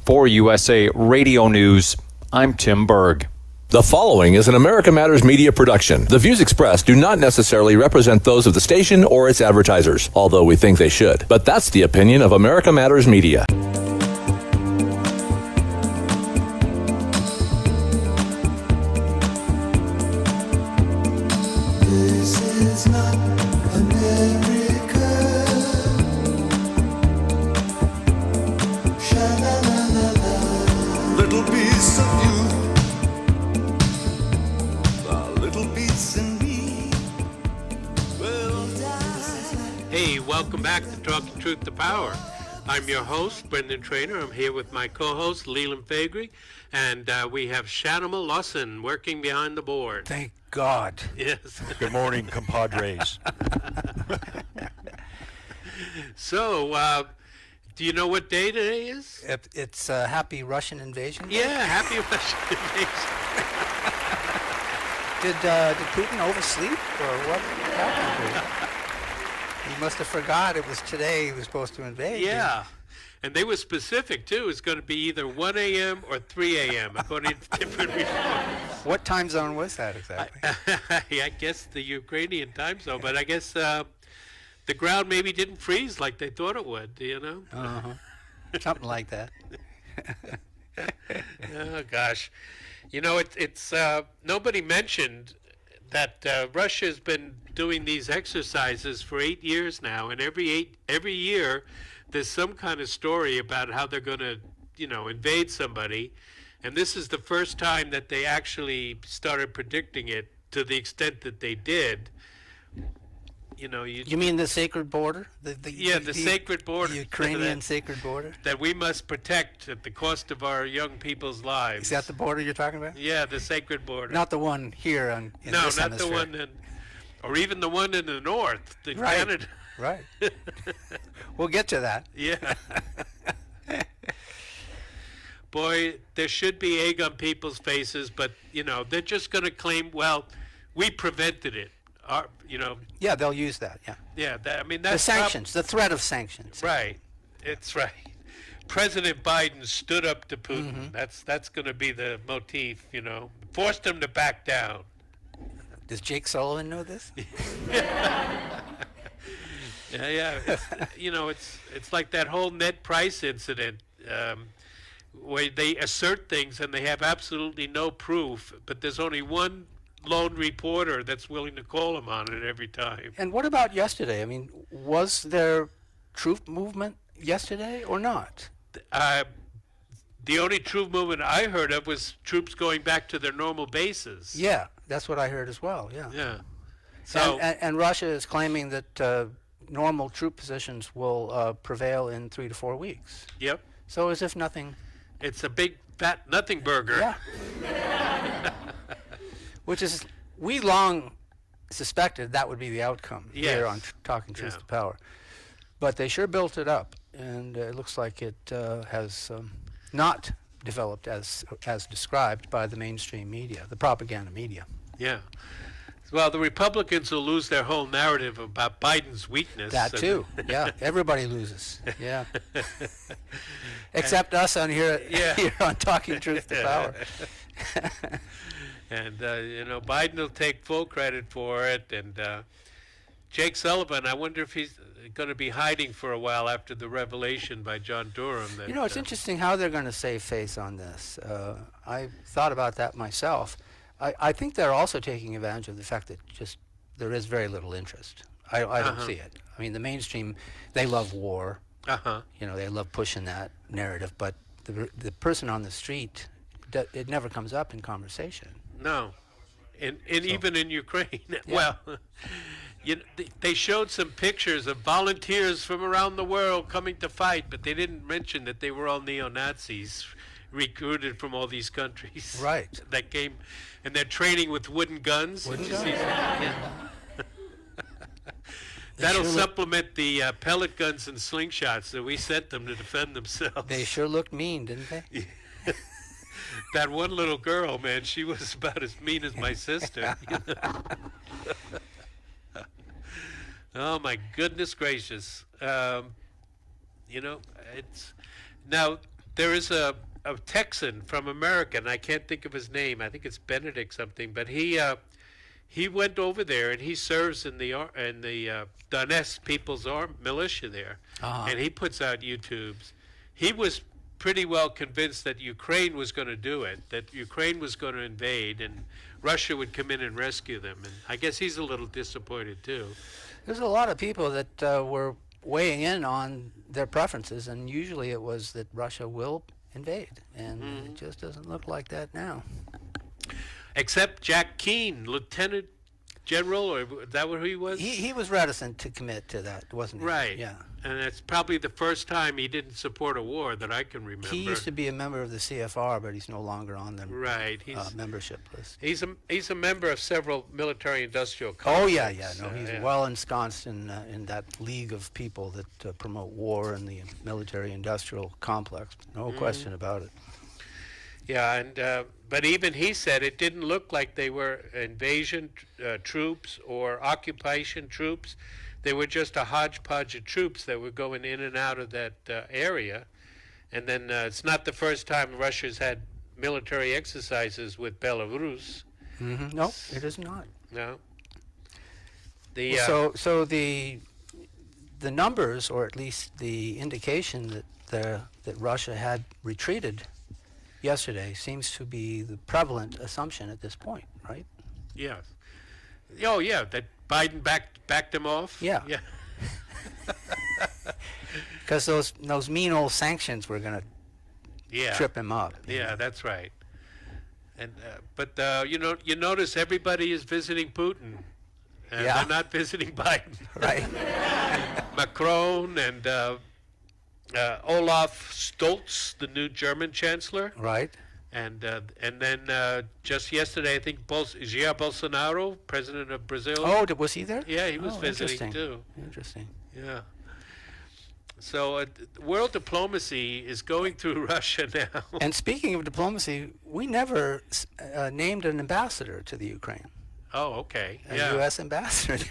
For USA Radio News, I'm Tim Berg. The following is an America Matters media production. The views expressed do not necessarily represent those of the station or its advertisers, although we think they should. But that's the opinion of America Matters Media. Truth to Power. I'm your host, Brendan Trainor. I'm here with my co-host, Leland Faegre, and we have Shanimal Lawson working behind the board. Thank God. Yes. Good morning, compadres. So, do you know what day today is? It's Happy Russian Invasion Day? Yeah, Happy Russian Invasion. Did Putin oversleep, or what happened to him? He must have forgot it was today he was supposed to invade. Yeah. And they were specific, too. It's going to be either 1 a.m. or 3 a.m., according to different reports. What time zone was that exactly? I guess the Ukrainian time zone, but I guess the ground maybe didn't freeze like they thought it would, you know? Uh-huh. Something like that. Oh, gosh. You know, it's nobody mentioned that Russia's been doing these exercises for 8 years now, and every year there's some kind of story about how they're going to, invade somebody, and this is the first time that they actually started predicting it to the extent that they did. You mean the sacred border? The sacred border. The Ukrainian sacred border? That we must protect at the cost of our young people's lives. Is that the border you're talking about? Yeah, the sacred border. Not the one here in this not hemisphere. The one or even the one in the north, right. Canada. Right. We'll get to that. Yeah. Boy, there should be egg on people's faces, but, they're just going to claim, well, we prevented it. Yeah, they'll use that, yeah. Yeah, that's... The sanctions, the threat of sanctions. Right. It's right. President Biden stood up to Putin. Mm-hmm. That's going to be the motif, Forced him to back down. Does Jake Sullivan know this? Yeah. It's like that whole Ned Price incident where they assert things and they have absolutely no proof, but there's only one lone reporter that's willing to call him on it every time. And what about yesterday? I mean, was there troop movement yesterday or not? The only troop movement I heard of was troops going back to their normal bases. Yeah, that's what I heard as well, yeah. Yeah. So, and Russia is claiming that normal troop positions will prevail in 3 to 4 weeks. Yep. So as if nothing... It's a big, fat nothing burger. Yeah. Which is, we long suspected that would be the outcome here on Talking Truth to Power. But they sure built it up, and it looks like it has not developed as described by the mainstream media, the propaganda media. Yeah. Well, the Republicans will lose their whole narrative about Biden's weakness. That too, yeah. Everybody loses, yeah. Except us on here on Talking Truth to Power. And, Biden will take full credit for it. And Jake Sullivan, I wonder if he's going to be hiding for a while after the revelation by John Durham. That, it's interesting how they're going to save face on this. I thought about that myself. I think they're also taking advantage of the fact that just there is very little interest. I don't see it. I mean, the mainstream, they love war. They love pushing that narrative. But the person on the street, it never comes up in conversation. No. Even in Ukraine. Yeah. Well, they showed some pictures of volunteers from around the world coming to fight, but they didn't mention that they were all neo-Nazis recruited from all these countries. Right. That came, and they're training with wooden guns. Wooden guns? That'll supplement the pellet guns and slingshots that we sent them to defend themselves. They sure looked mean, didn't they? That one little girl, man, she was about as mean as my sister. Oh, my goodness gracious. It's now there is a Texan from America, and I can't think of his name. I think it's Benedict something, but he went over there and he serves in the Donetsk People's Militia there, and he puts out YouTubes. He was pretty well convinced that Ukraine was going to do it, that Ukraine was going to invade, and Russia would come in and rescue them. And I guess he's a little disappointed too. There's a lot of people that were weighing in on their preferences, and usually it was that Russia will invade, and it just doesn't look like that now. Except Jack Keane, Lieutenant General, or is that what he was? He was reticent to commit to that, wasn't he? Right. Yeah. And it's probably the first time he didn't support a war that I can remember. He used to be a member of the CFR, but he's no longer on the membership list. He's a member of several military-industrial Oh complexes. yeah. No, he's well ensconced in that league of people that promote war and the military-industrial complex. No question about it. Yeah, and but even he said it didn't look like they were invasion troops or occupation troops. They were just a hodgepodge of troops that were going in and out of that area. And then it's not the first time Russia's had military exercises with Belarus. No, it is not. No. So the numbers, or at least the indication that Russia had retreated yesterday, seems to be the prevalent assumption at this point, right? Yes. Oh, yeah, that Biden backed him off? Yeah. Because those mean old sanctions were going to trip him up. Yeah, that's right. And but you notice everybody is visiting Putin, and they're not visiting Biden. Right. Macron and Olaf Stolz, the new German chancellor. Right. And then just yesterday, I think Jair Bolsonaro, president of Brazil. Oh, was he there? Yeah, he was visiting too. Interesting. Yeah. So world diplomacy is going through Russia now. And speaking of diplomacy, we never named an ambassador to the Ukraine. Oh, okay. A U.S. ambassador.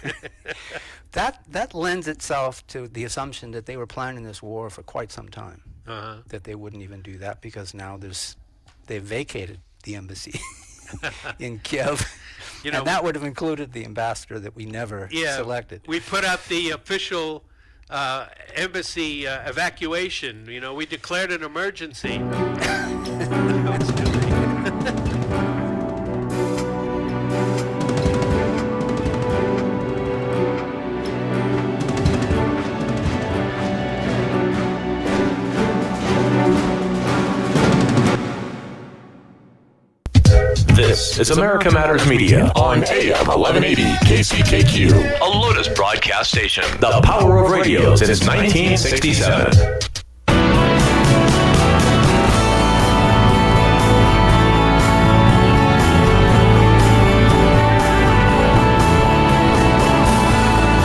That lends itself to the assumption that they were planning this war for quite some time. That they wouldn't even do that because now they've vacated the embassy in Kiev. And that would have included the ambassador that we never selected. We put out the official embassy evacuation. We declared an emergency. This is America Matters Media on AM 1180 KCKQ, a Lotus broadcast station. The power of radio since 1967.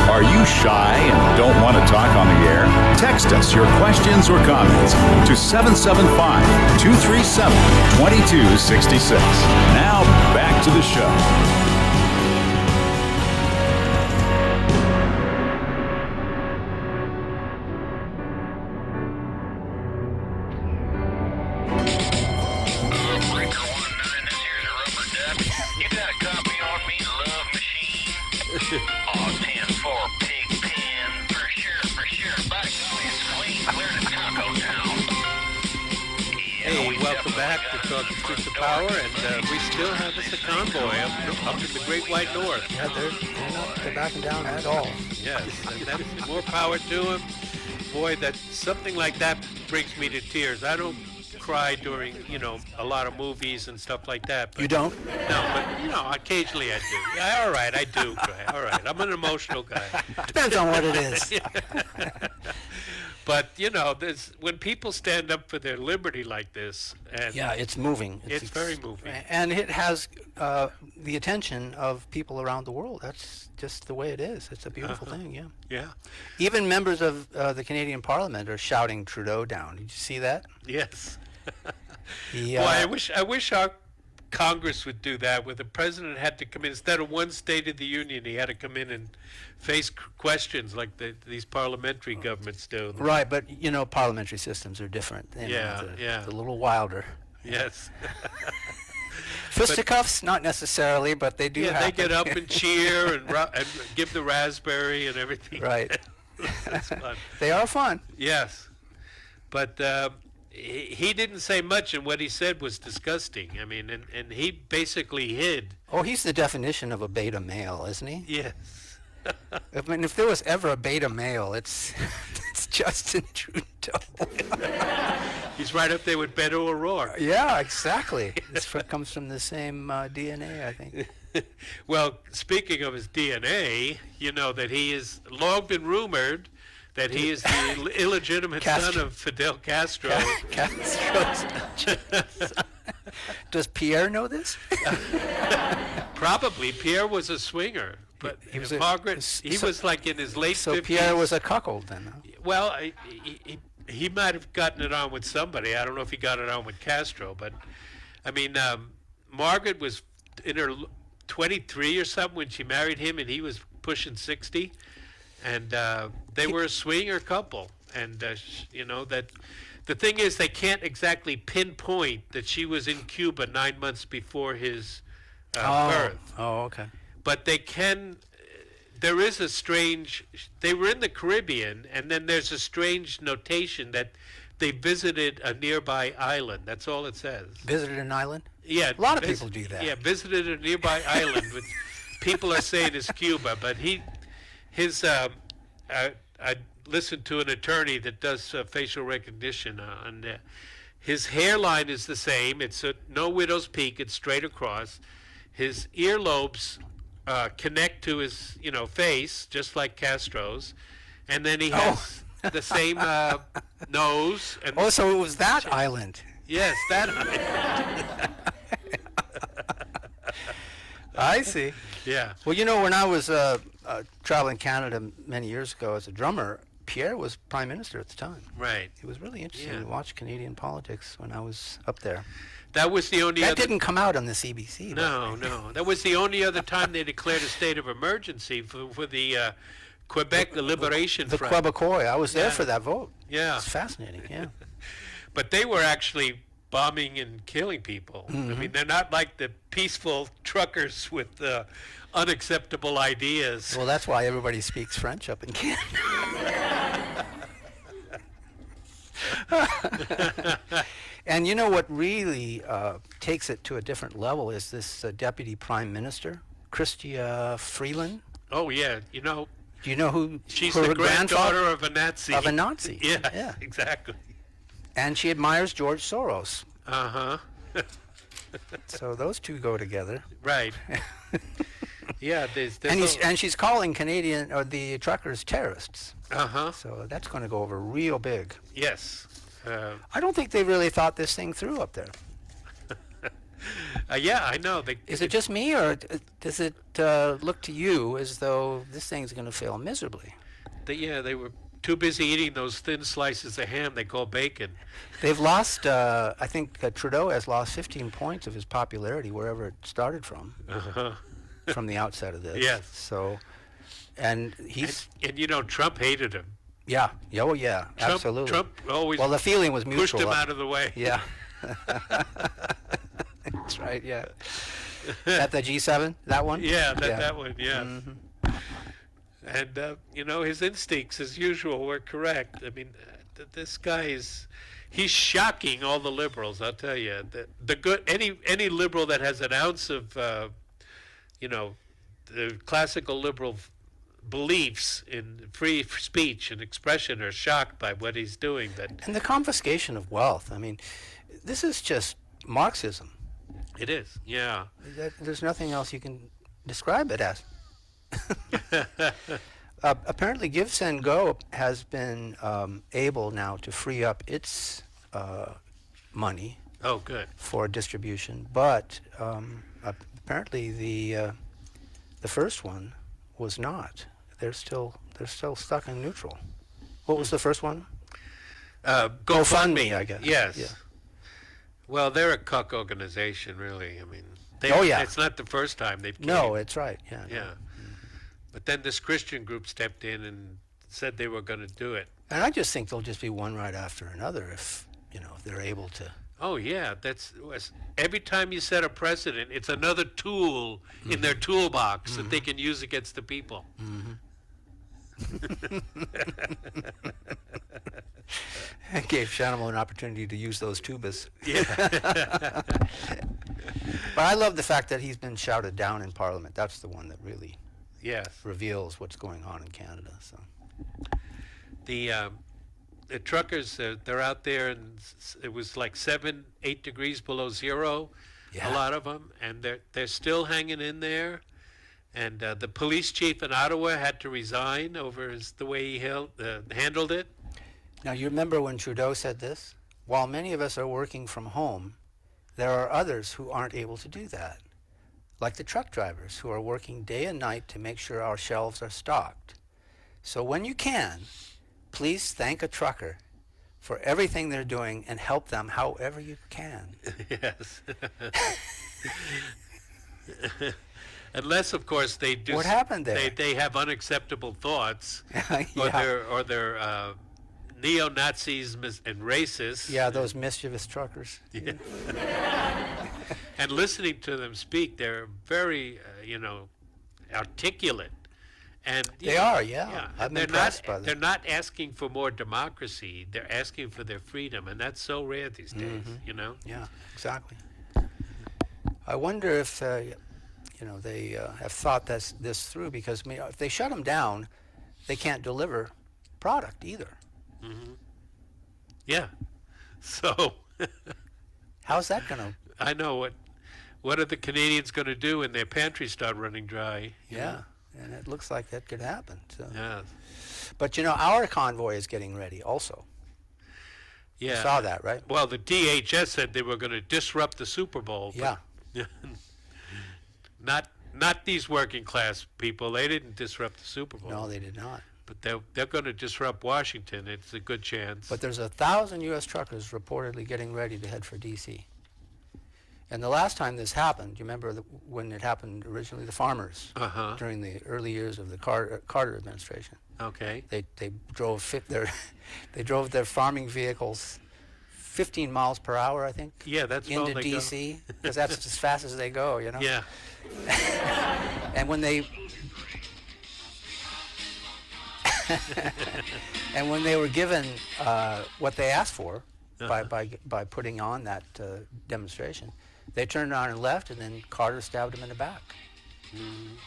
Are you shy and don't want to talk on the air? Text us your questions or comments to 775-237-2266. Now, back to the show. Power, and we still have us a convoy up in the Great White North. Yeah, they're backing down at all. Yes, and that's more power to them. Boy, that something like that brings me to tears. I don't cry during, a lot of movies and stuff like that. But, you don't? No, but occasionally I do. Yeah, all right, I do cry. All right, I'm an emotional guy. Depends on what it is. But when people stand up for their liberty like this, and it's moving. It's very moving, and it has the attention of people around the world. That's just the way it is. It's a beautiful thing. Yeah. Yeah. Even members of the Canadian Parliament are shouting Trudeau down. Did you see that? Yes. Boy, I wish our Congress would do that, where the president had to come in instead of one State of the Union. He had to come in and face questions like these parliamentary governments do. Right, but parliamentary systems are different. Yeah. It's a little wilder. Yes. Fisticuffs, not necessarily, but they do happen. They get up and cheer and give the raspberry and everything. Right. That's fun. They are fun. Yes. But he didn't say much, and what he said was disgusting. I mean, and he basically hid. Oh, he's the definition of a beta male, isn't he? Yes. I mean, if there was ever a beta male, it's Justin Trudeau. He's right up there with Beto O'Rourke. Yeah, exactly. Comes from the same DNA, I think. Well, speaking of his DNA, you know that he has long been rumored that he is the illegitimate son of Fidel Castro. Does Pierre know this? Probably. Pierre was a swinger, but Margaret, he was like in his late 50s. So Pierre was a cuckold then, huh? Well, he might have gotten it on with somebody. I don't know if he got it on with Castro, but I mean, Margaret was in her 23 or something when she married him, and he was pushing 60, and they were a swinger couple. And that the thing is, they can't exactly pinpoint that she was in Cuba 9 months before his birth. Oh, okay. But they can. There is a strange. They were in the Caribbean, and then there's a strange notation that they visited a nearby island. That's all it says. Visited an island? Yeah. A lot of people do that. Yeah, visited a nearby island, which people are saying is Cuba. But I listened to an attorney that does facial recognition, and his hairline is the same. It's no widow's peak. It's straight across. His earlobes connect to his, face, just like Castro's, and then he has the same nose. And so it was that island. Yes, that island. I see. Yeah. Well, when I was traveling Canada many years ago as a drummer, Pierre was prime minister at the time. Right. It was really interesting to watch Canadian politics when I was up there. That was the only. That didn't come out on the CBC. No. That was the only other time they declared a state of emergency for the Quebec Liberation Front. The Quebecois. I was there for that vote. Yeah. It's fascinating. Yeah. But they were actually bombing and killing people. Mm-hmm. I mean, they're not like the peaceful truckers with unacceptable ideas. Well, that's why everybody speaks French up in Canada. And what really takes it to a different level is this deputy prime minister, Chrystia Freeland. Oh, yeah. Do you know who? She's her the granddaughter grandfather of a Nazi. Of a Nazi. Yeah, exactly. And she admires George Soros. Uh-huh. So those two go together. Right. Yeah, and she's calling Canadian or the truckers terrorists. Uh-huh. So that's going to go over real big. Yes. I don't think they really thought this thing through up there. Yeah, I know. Is it just me, or does it look to you as though this thing's going to fail miserably? They were too busy eating those thin slices of ham they call bacon. They've lost, I think Trudeau has lost 15 points of his popularity wherever it started from, from the outset of this. Yes. So, and he's... And Trump hated him. Yeah. Oh, yeah. Trump, Absolutely. Trump always well, the feeling was mutual. pushed him out of the way. Yeah. That's right, yeah. At the G7, that one? Yeah, that one, yes. Mm-hmm. And, his instincts, as usual, were correct. I mean, this guy he's shocking all the liberals, I'll tell you. The good, any liberal that has an ounce of, the classical liberal beliefs in free speech and expression are shocked by what he's doing. And the confiscation of wealth, I mean, this is just Marxism. It is, yeah. There's nothing else you can describe it as. Apparently, Give, Send, Go has been able now to free up its money. Oh, good. For distribution, but apparently the first one was not. They're still stuck in neutral. What was the first one? GoFundMe, I guess. Yes. Yeah. Well, they're a cuck organization, really. I mean, Oh, yeah. it's not the first time they've No, came. it's right. Yeah. no. Yeah. But then this Christian group stepped in and said they were going to do it. And I just think there'll just be one right after another if they're able to. Oh, yeah. Every time you set a precedent, it's another tool in their toolbox that they can use against the people. It gave Shanimal an opportunity to use those tubas. Yeah. But I love the fact that he's been shouted down in Parliament. That's the one that really Yes. reveals what's going on in Canada. So The truckers, they're out there, and it was like 7-8 degrees below zero, Yeah. a lot of them, and they're still hanging in there. And the police chief in Ottawa had to resign over the way he handled it. now you remember when Trudeau said this? While many of us are working from home, there are others who aren't able to do that, like the truck drivers who are working day and night to make sure our shelves are stocked. So when you can, please thank a trucker for everything they're doing and help them however you can. Yes. Unless, of course, they do. What happened there? They have unacceptable thoughts, Yeah. or they're neo-Nazis and racists. Yeah, those mischievous truckers. And listening to them speak, they're very, articulate. And They are, yeah. I'm they're impressed not. by them. They're not asking for more democracy. They're asking for their freedom, and that's so rare these days. Yeah, exactly. I wonder if they have thought this through, because if they shut them down, they can't deliver product either. Yeah. So How's that going to? I know what are the Canadians going to do when their pantries start running dry? you Yeah, know? and it looks like that could happen. So. Yeah. But our convoy is getting ready also. Yeah. You saw that, right? Well, the DHS said they were going to disrupt the Super Bowl. Yeah. Not these working class people. They didn't disrupt the Super Bowl. No, they did not. But they're going to disrupt Washington. It's a good chance. But there's 1,000 U.S. truckers reportedly getting ready to head for D.C. And the last time this happened, you remember when it happened originally, the farmers, during the early years of the Carter administration. Okay. They drove they drove their farming vehicles 15 miles per hour, I think. Yeah, that's all into they go. D.C. because that's as fast as they go, Yeah. And when they were given what they asked for by putting on that demonstration, they turned around and left, and then Carter stabbed them in the back.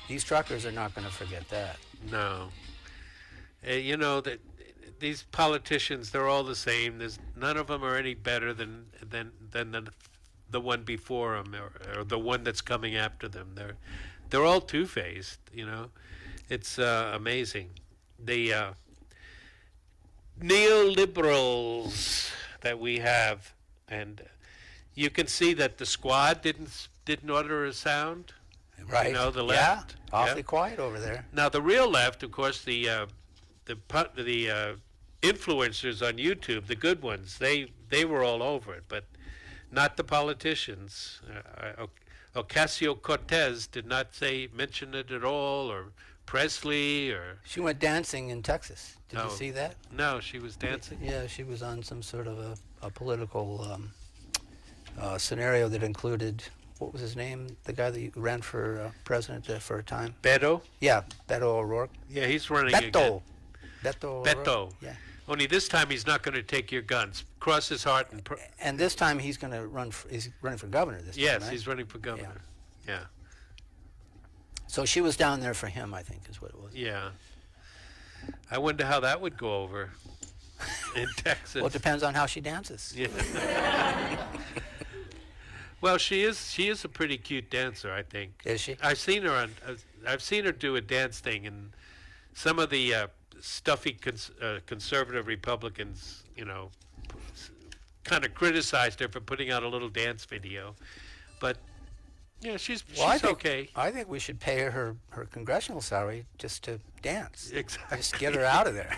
These truckers are not going to forget that. No. That these politicians, they're all the same. None of them are any better than the one before them or the one that's coming after them. They're all two-faced. It's amazing. The neoliberals that we have, and you can see that the squad didn't utter a sound. Right. The left. Yeah, awfully quiet over there. Now the real left, of course, the influencers on YouTube, the good ones, they were all over it, but not the politicians. Ocasio-Cortez did not mention it at all, or Presley, or She went dancing in Texas. Did you Oh. see that? no, she was dancing. Yeah, she was on some sort of a political scenario that included, what was his name? The guy that ran for president for a time. Beto, Yeah, Beto O'Rourke. yeah, he's running again. Beto O'Rourke. Beto. Yeah. Only this time he's not going to take your guns. Cross his heart and. And this time he's going to he's running for governor this time, Yes, right? he's running for governor. Yeah. So she was down there for him, I think, is what it was. Yeah. I wonder how that would go over in Texas. Well, it depends on how she dances. Yeah. Well, she is a pretty cute dancer, I think. Is she? I've seen her do a dance thing, and some of the stuffy conservative Republicans, kind of criticized her for putting out a little dance video, but yeah, she's okay. I think we should pay her congressional salary just to dance. Exactly. Just get her out of there.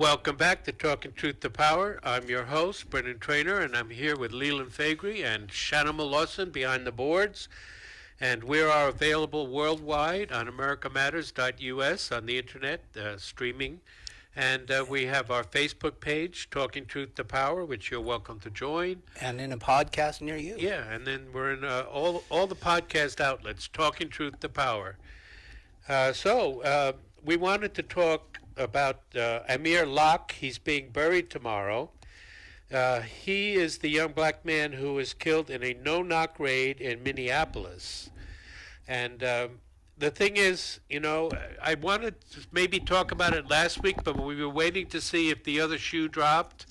Welcome back to Talking Truth to Power. I'm your host, Brendan Trainor, and I'm here with Leland Faegre and Shannon Lawson behind the boards. And we are available worldwide on americamatters.us on the internet, streaming. And we have our Facebook page, Talking Truth to Power, which you're welcome to join. And in a podcast near you. Yeah, and then we're in all the podcast outlets, Talking Truth to Power. So we wanted to talk about Amir Locke. He's being buried tomorrow. He is the young black man who was killed in a no-knock raid in Minneapolis. And the thing is, I wanted to maybe talk about it last week, but we were waiting to see if the other shoe dropped,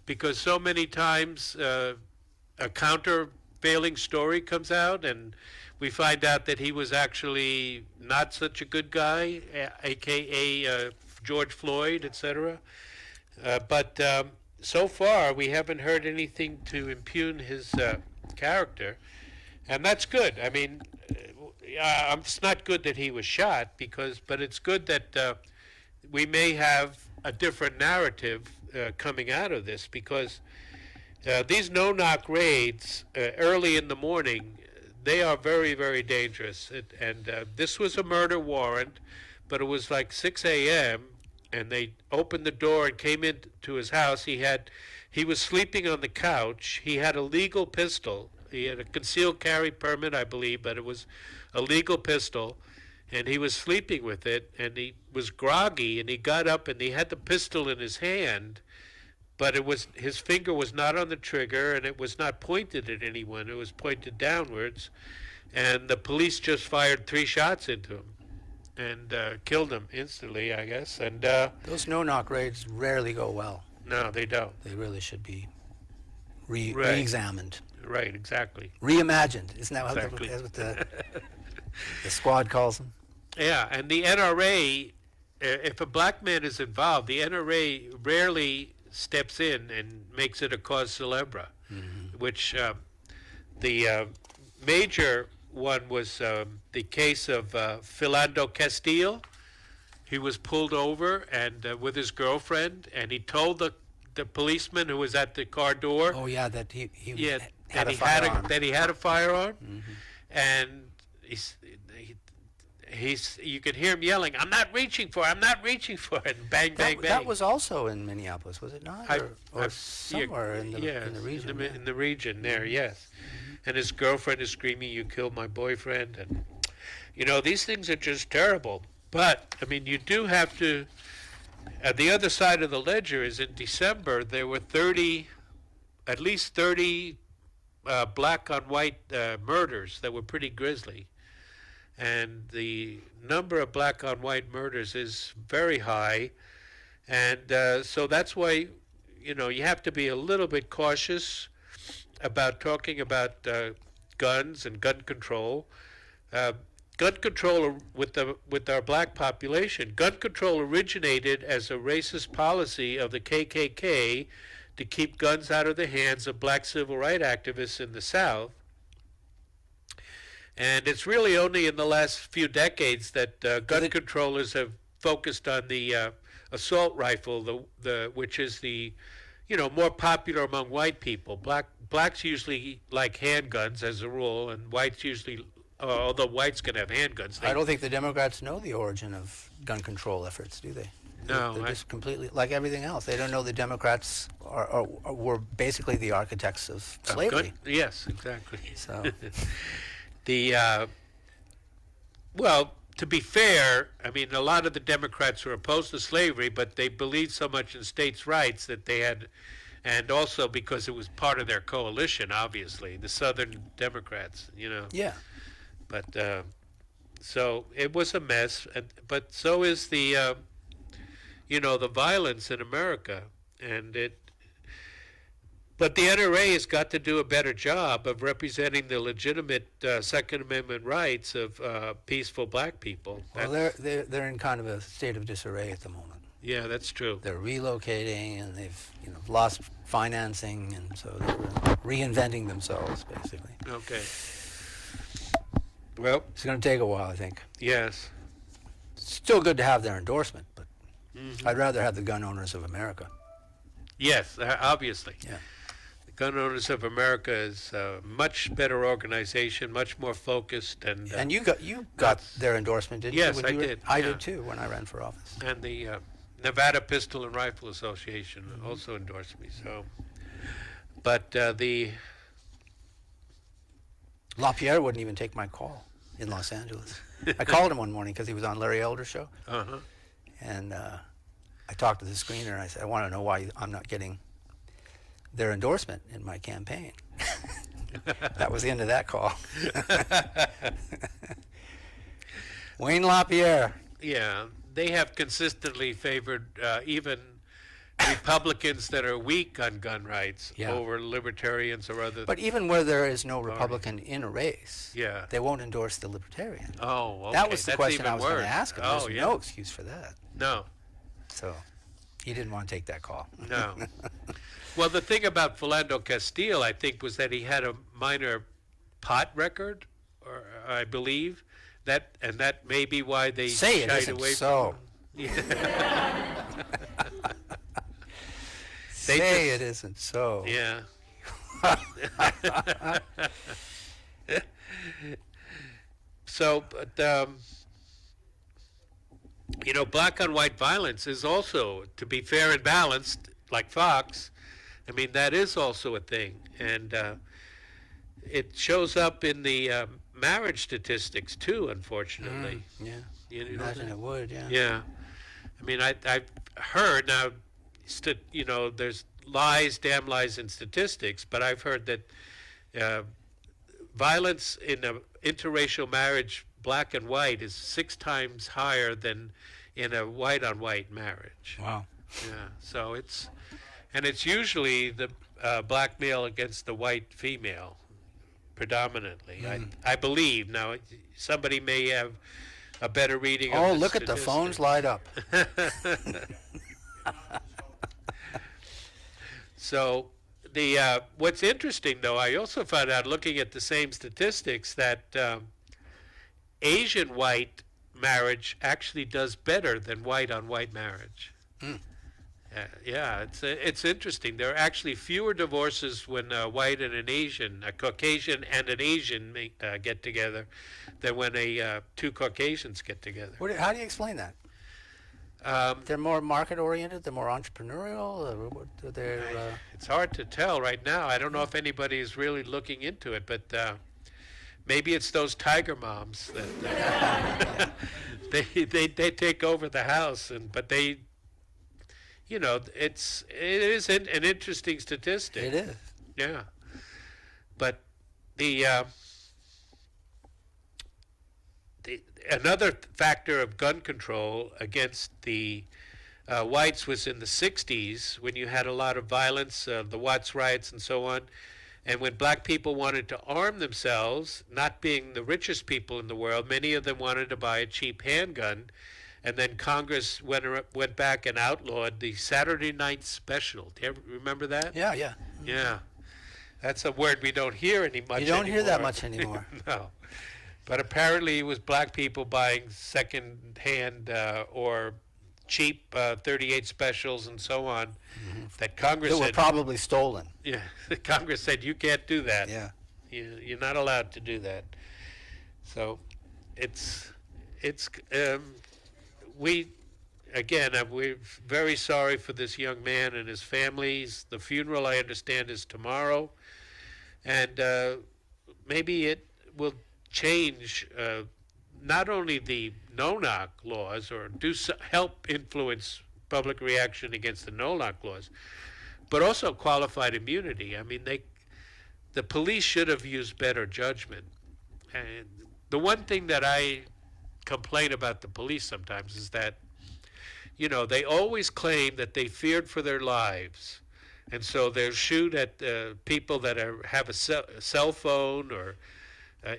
because so many times a countervailing story comes out and we find out that he was actually not such a good guy, a.k.a. George Floyd, etc. But so far, we haven't heard anything to impugn his character, and that's good. I mean, it's not good that he was shot, but it's good that we may have a different narrative coming out of this, because these no-knock raids early in the morning, they are very, very dangerous. And this was a murder warrant, but it was like 6 a.m., and they opened the door and came into his house. He was sleeping on the couch. He had a legal pistol. He had a concealed carry permit, I believe, but it was a legal pistol, and he was sleeping with it, and he was groggy, and he got up, and he had the pistol in his hand, but his finger was not on the trigger, and it was not pointed at anyone. It was pointed downwards, and the police just fired 3 shots into him and killed him instantly, I guess. And those no-knock raids rarely go well. No, they don't. They really should be re-examined. Right, exactly. Reimagined. Isn't that what, Exactly. that's what the squad calls them? Yeah, and the NRA, if a black man is involved, the NRA rarely steps in and makes it a cause célèbre, which the major one was the case of Philando Castile. He was pulled over and with his girlfriend, and he told the policeman who was at the car door. Oh yeah, that he that he had a firearm, and you could hear him yelling, "I'm not reaching for it, I'm not reaching for it," and bang, bang, bang. That was also in Minneapolis, was it not? Or somewhere in the region. In the region there, yes. And his girlfriend is screaming, "You killed my boyfriend," and these things are just terrible. But I mean, you do have to. The other side of the ledger is in December there were at least 30 black on white murders that were pretty grisly. And the number of black on white murders is very high. And so that's why, you have to be a little bit cautious about talking about guns and gun control. Gun control with our black population. Gun control originated as a racist policy of the KKK to keep guns out of the hands of black civil rights activists in the South. And it's really only in the last few decades that gun controllers have focused on the assault rifle, which is the more popular among white people. Blacks usually like handguns as a rule, and whites usually. Although whites can have handguns. I don't think the Democrats know the origin of gun control efforts, do they? No. They're just completely, like everything else. They don't know the Democrats were basically the architects of slavery. Yes, exactly. So, well, to be fair, I mean, a lot of the Democrats were opposed to slavery, but they believed so much in states' rights that they had, and also because it was part of their coalition, obviously, the Southern Democrats, Yeah. But so it was a mess, but so is the the violence in America, but the NRA has got to do a better job of representing the legitimate Second Amendment rights of peaceful black people. Well, they're in kind of a state of disarray at the moment. Yeah, that's true. They're relocating, and they've lost financing, and so they're reinventing themselves basically. Okay. Well, it's going to take a while, I think. Yes. Still good to have their endorsement, but I'd rather have the Gun Owners of America. Yes, obviously. Yeah. The Gun Owners of America is a much better organization, much more focused, and And you got their endorsement, didn't Yes, you? I did, I yeah. did too when I ran for office. and the Nevada Pistol and Rifle Association also endorsed me. So, but the LaPierre wouldn't even take my call in Los Angeles. I called him one morning because he was on Larry Elder's show, and I talked to the screener and I said, I want to know why I'm not getting their endorsement in my campaign. That was the end of that call. Wayne LaPierre. yeah, they have consistently favored even Republicans that are weak on gun rights Yeah. over libertarians or other. But even where there is no Republican in a race, Yeah. they won't endorse the Libertarian. Oh, okay. That was the That's question even I was going to worse. ask him. Oh, There's yeah. no excuse for that. No, So he didn't want to take that call. no. Well, the thing about Philando Castile, I think, was that he had a minor pot record, or I believe that, and that may be why they Say it shied isn't away so. from him. Say it isn't so. Yeah. So, but you know, black on white violence is also, to be fair and balanced, like Fox. I mean, that is also a thing, and it shows up in the marriage statistics too. Unfortunately, Yeah. you know Imagine that? it would, yeah. Yeah, I mean, I've heard now, you know, there's lies, damn lies in statistics, but I've heard that violence in an interracial marriage, black and white, is 6 times higher than in a white-on-white marriage. Wow. Yeah, so it's usually the black male against the white female, predominantly. I believe. Now, somebody may have a better reading of Oh, the look at the phones statistics. light up. So the what's interesting, though, I also found out looking at the same statistics that Asian white marriage actually does better than white on white marriage. Yeah, it's interesting. There are actually fewer divorces when a white and an Asian, a Caucasian and an Asian get together, than when two Caucasians get together. How do you explain that? They're more market oriented. They're more entrepreneurial. It's hard to tell right now. I don't know if anybody is really looking into it, but maybe it's those tiger moms that they take over the house, but they, you know, it is an interesting statistic. It is. Yeah, but the another factor of gun control against the whites was in the 60s, when you had a lot of violence, the Watts riots and so on, and when black people wanted to arm themselves, not being the richest people in the world, many of them wanted to buy a cheap handgun, and then Congress went back and outlawed the Saturday night special. Do you ever remember that? Yeah, yeah. Yeah. That's a word we don't hear anymore. You don't hear that much anymore. No. But apparently it was black people buying second-hand or cheap 38 specials and so on that Congress They were said, probably stolen. yeah, Congress said you can't do that. Yeah. You're not allowed to do that. So we're very sorry for this young man and his families. The funeral, I understand, is tomorrow, and maybe it will change not only the no-knock laws, or help influence public reaction against the no-knock laws, but also qualified immunity. I mean, the police should have used better judgment. And the one thing that I complain about the police sometimes is that, you know, they always claim that they feared for their lives, and so they'll shoot at people that have a cell phone or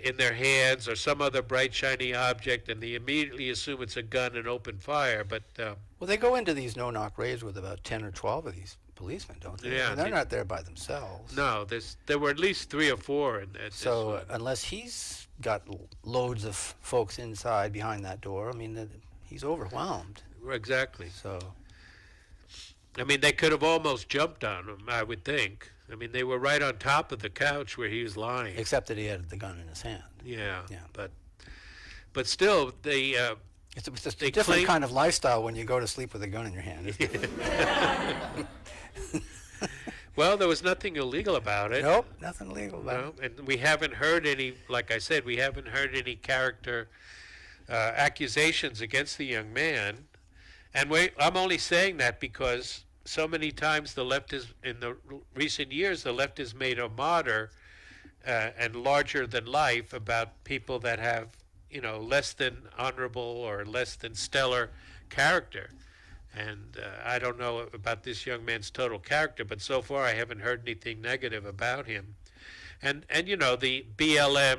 in their hands or some other bright, shiny object, and they immediately assume it's a gun and open fire. But Well, they go into these no-knock raids with about 10 or 12 of these policemen, don't they? Yeah, And they're not there by themselves. no, there were at least 3 or 4 in that. So unless he's got loads of folks inside behind that door, I mean, he's overwhelmed. Exactly. So, I mean, they could have almost jumped on him, I would think. I mean, they were right on top of the couch where he was lying. except that he had the gun in his hand. Yeah. Yeah. But still, they It's a They different claim- kind of lifestyle when you go to sleep with a gun in your hand, isn't it? well, there was nothing illegal about it. Nope, nothing illegal about No, and we haven't heard any, like I said, we haven't heard any character accusations against the young man. And I'm only saying that because so many times the left is, in the recent years, the left has made a martyr and larger than life about people that have, less than honorable or less than stellar character. And I don't know about this young man's total character, but so far I haven't heard anything negative about him. And the BLM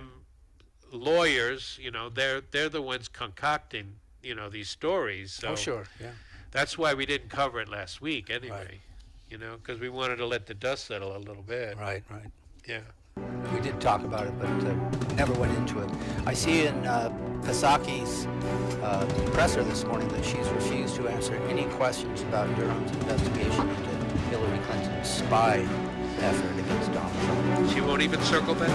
lawyers, they're the ones concocting, these stories. So Oh, sure, yeah. that's why we didn't cover it last week anyway, because we wanted to let the dust settle a little bit. Right. Yeah. We did talk about it, but never went into it. I see in Pasaki's presser this morning that she's refused to answer any questions about Durham's investigation into Hillary Clinton's spy effort against Donald Trump. She won't even circle back?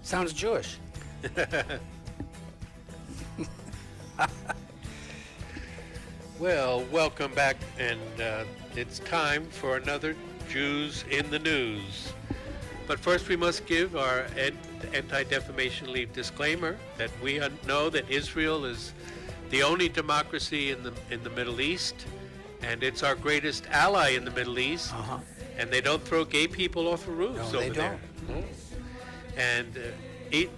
Sounds Jewish. Well, welcome back, and it's time for another Jews in the News. But first we must give our Anti-Defamation League disclaimer that we know that Israel is the only democracy in the Middle East, and it's our greatest ally in the Middle East, and they don't throw gay people off of roofs No, over they there. don't. And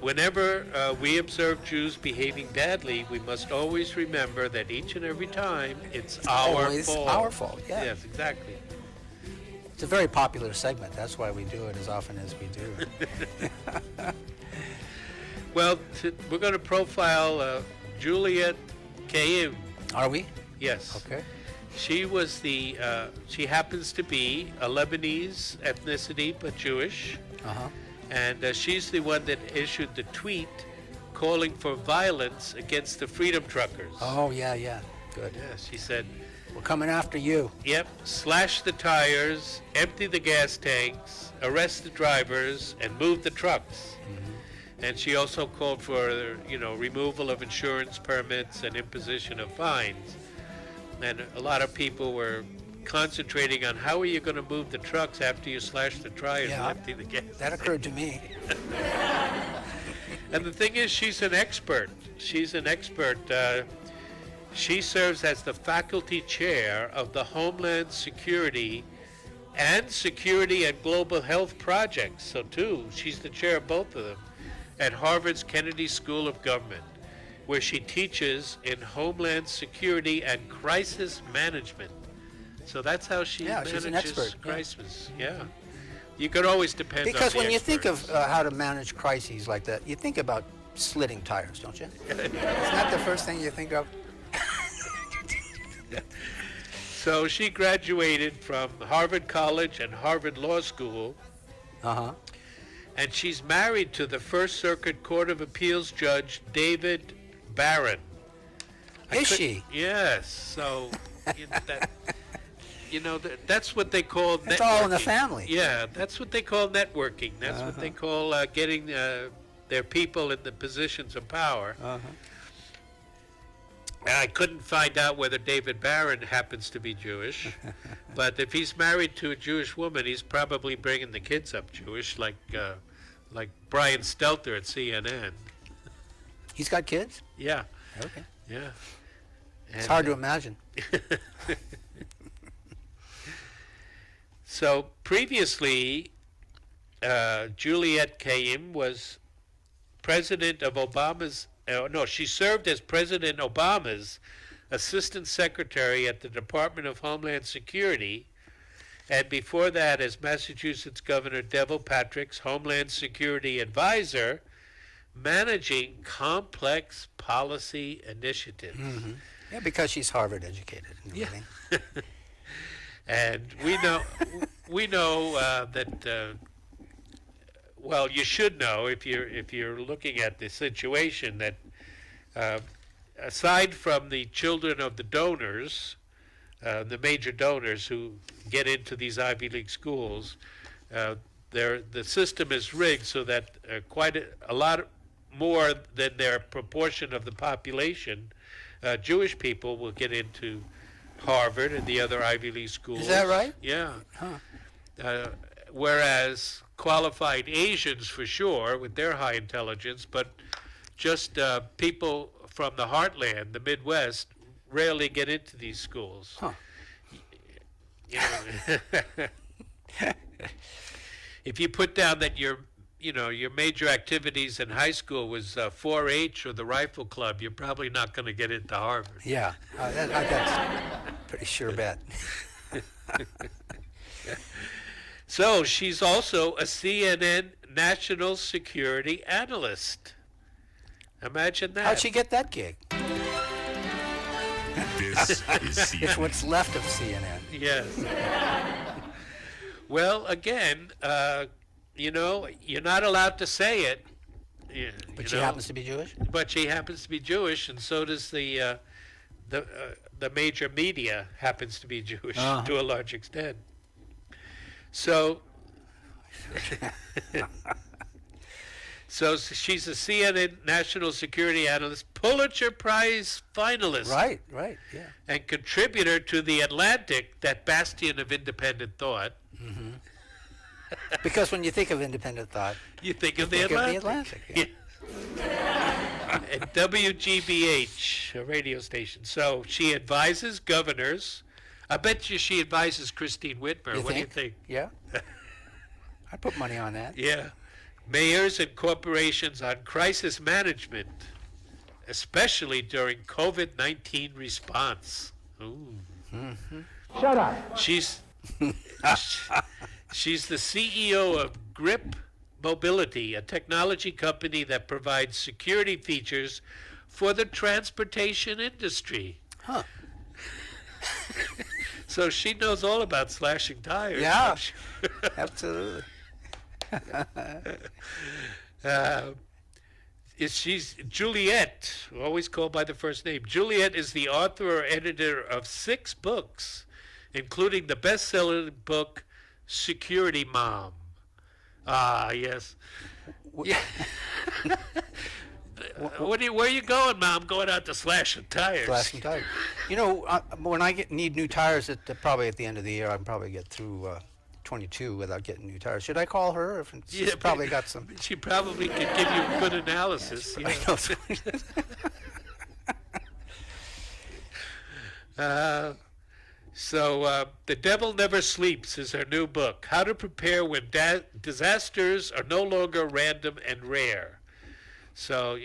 whenever we observe Jews behaving badly, we must always remember that each and every time it's our always fault. our fault, yeah. Yes, exactly. It's a very popular segment. That's why we do it as often as we do. Well, we're going to profile Juliet Kaim. Are we? Yes. Okay. She was she happens to be a Lebanese ethnicity, but Jewish. And she's the one that issued the tweet calling for violence against the Freedom Truckers. Oh, yeah. Good. Yeah, she said, We're coming after you. yep, slash the tires, empty the gas tanks, arrest the drivers, and move the trucks. And she also called for, removal of insurance permits and imposition of fines. And a lot of people were concentrating on how are you going to move the trucks after you slash the tires and empty the gas. That occurred to me. And the thing is, she's an expert. She's an expert. She serves as the faculty chair of the Homeland Security and Security and Global Health Projects. So, too, she's the chair of both of them at Harvard's Kennedy School of Government, where she teaches in Homeland Security and Crisis Management. So that's how she manages she's an expert, yeah. crisis. Yeah. You could always depend on Because the when you think of experts. how to manage crises like that, you think about slitting tires, don't you? Isn't that the first thing you think of? So she graduated from Harvard College and Harvard Law School, and she's married to the First Circuit Court of Appeals Judge David Barron. Is she? Yes. So that's what they call networking. It's all in the family. Yeah, that's what they call networking. That's what they call getting their people in the positions of power. And I couldn't find out whether David Barron happens to be Jewish, but if he's married to a Jewish woman, he's probably bringing the kids up Jewish, like Brian Stelter at CNN. He's got kids? Yeah, Okay. yeah. It's hard to imagine. So previously, Juliette Kayyem was president of Obama's, she served as President Obama's Assistant Secretary at the Department of Homeland Security, and before that as Massachusetts Governor Devil Patrick's Homeland Security Advisor, managing complex policy initiatives. Mm-hmm. Yeah, because she's Harvard educated. Yeah. And we know that. Well, you should know if you're looking at the situation that aside from the children of the donors, the major donors who get into these Ivy League schools, the system is rigged so that quite a lot more than their proportion of the population, Jewish people will get into Harvard and the other Ivy League schools. Is that right? Yeah. Huh. Whereas qualified Asians, for sure, with their high intelligence, but just people from the heartland, the Midwest, rarely get into these schools. Huh. If you put down that your major activities in high school was 4-H or the Rifle Club, you're probably not going to get into Harvard. Yeah, that's a pretty sure bet. So she's also a CNN national security analyst. Imagine that. How'd she get that gig? This is It's CNN. what's left of CNN. Yes. Well, again, you're not allowed to say it. But she happens to be Jewish? But she happens to be Jewish, and so does the major media happens to be Jewish to a large extent. So, so she's a CNN national security analyst, Pulitzer Prize finalist, Right, yeah. and contributor to The Atlantic, that bastion of independent thought. Mm-hmm. Because when you think of independent thought, You think of the think of the Atlantic. Atlantic. Yeah. And WGBH, a radio station. So she advises governors. I bet you she advises Christine Whitmer. What do you think? Yeah. I'd put money on that. Yeah. Mayors and corporations on crisis management, especially during COVID-19 response. Ooh. Mm-hmm. Shut up. She's the CEO of Grip Mobility, a technology company that provides security features for the transportation industry. Huh. So she knows all about slashing tires. Yeah. I'm sure. Absolutely. She's Juliette, always called by the first name. Juliette is the author or editor of 6 books, including the best-selling book Security Mom. Ah, yes. Yeah. Where are you going, Mom? Going out to slash some tires. Slashing tires. When I need new tires, probably at the end of the year, I can probably get through 22 without getting new tires. Should I call her? She's probably got some. She probably could give you good analysis. I know. So The Devil Never Sleeps is her new book, How to Prepare When Disasters Are No Longer Random and Rare. So,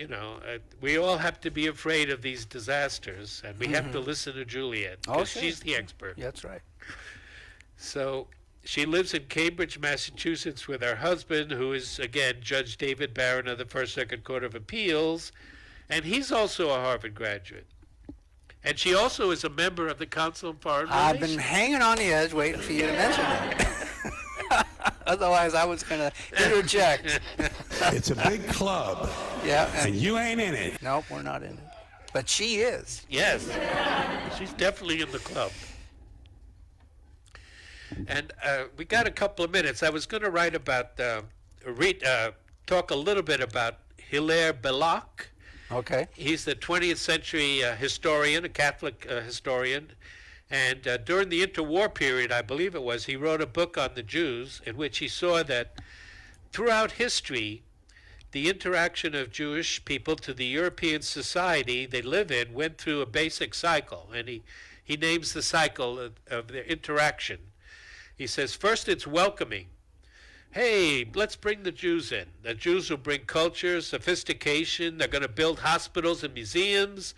we all have to be afraid of these disasters, and we have to listen to Juliette, because she's the expert. Yeah, that's right. So she lives in Cambridge, Massachusetts with her husband, who is, again, Judge David Barron of the First Circuit Court of Appeals, and he's also a Harvard graduate. And she also is a member of the Council on Foreign I've Relations. been hanging on the edge waiting for you to mention that. Otherwise, I was going to interject. It's a big club, Yeah. and you ain't in it. Nope, we're not in it. But she is. Yes, she's definitely in the club. And we got a couple of minutes. I was going to write about, talk a little bit about Hilaire Belloc. Okay. He's the 20th century historian, a Catholic historian. And during the interwar period, I believe it was, he wrote a book on the Jews in which he saw that throughout history, the interaction of Jewish people to the European society they live in went through a basic cycle. And he names the cycle of their interaction. He says, first it's welcoming. hey, let's bring the Jews in. The Jews will bring culture, sophistication. They're going to build hospitals and museums.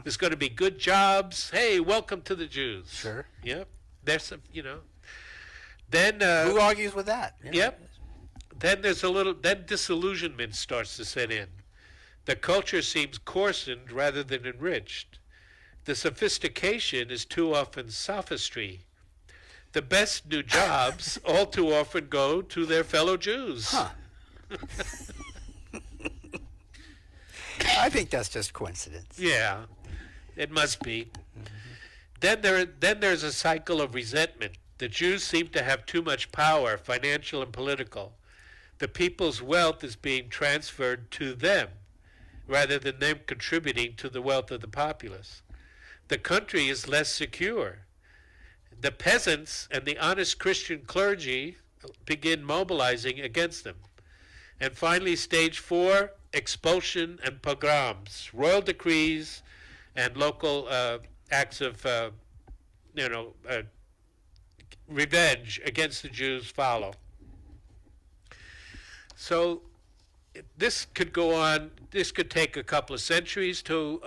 There's going to be good jobs. Hey, welcome to the Jews. Sure. Yep. There's some, Then Who argues with that? Yeah. Yep. Then then disillusionment starts to set in. The culture seems coarsened rather than enriched. The sophistication is too often sophistry. The best new jobs all too often go to their fellow Jews. Huh. I think that's just coincidence. Yeah, it must be. Then there's a cycle of resentment. The Jews seem to have too much power, financial and political. The people's wealth is being transferred to them, rather than them contributing to the wealth of the populace. The country is less secure. The peasants and the honest Christian clergy begin mobilizing against them. And finally, stage 4, expulsion and pogroms, royal decrees and local acts of, revenge against the Jews follow. So this could go on. This could take a couple of centuries to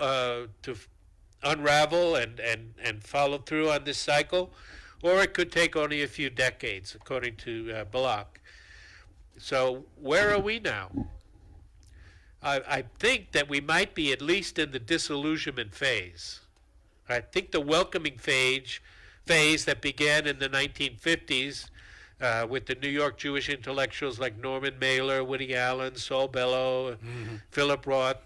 unravel and follow through on this cycle, or it could take only a few decades, according to Block. So where are we now? I think that we might be at least in the disillusionment phase. I think the welcoming phase that began in the 1950s with the New York Jewish intellectuals like Norman Mailer, Woody Allen, Saul Bellow, Philip Roth,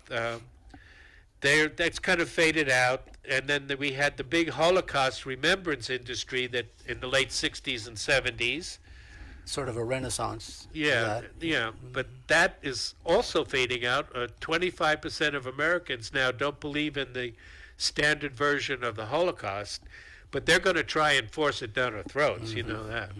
that's kind of faded out. And then we had the big Holocaust remembrance industry that in the late 60s and 70s. Sort of a renaissance. Yeah, yeah, but that is also fading out. 25% of Americans now don't believe in the standard version of the Holocaust, but they're going to try and force it down our throats. You know that.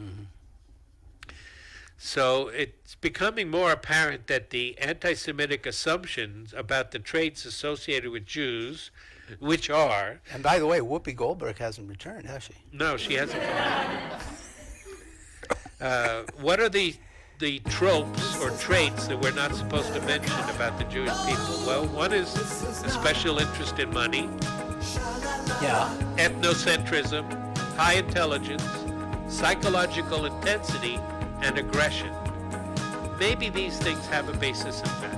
So it's becoming more apparent that the anti-Semitic assumptions about the traits associated with Jews, which are... And by the way, Whoopi Goldberg hasn't returned, has she? No, she hasn't. What are the tropes or traits that we're not supposed to mention about the Jewish people? Well, one is a special interest in money. Yeah. Ethnocentrism, high intelligence, psychological intensity, and aggression. Maybe these things have a basis in fact.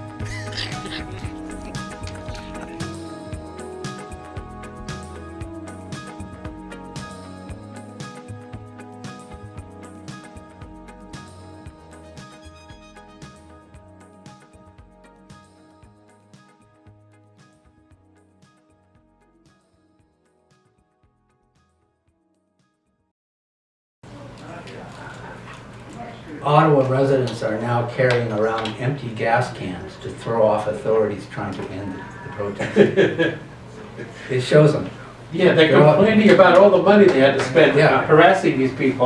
Ottawa residents are now carrying around empty gas cans to throw off authorities trying to end the protest. It shows them. Yeah, they're complaining about all the money they had to spend harassing these people.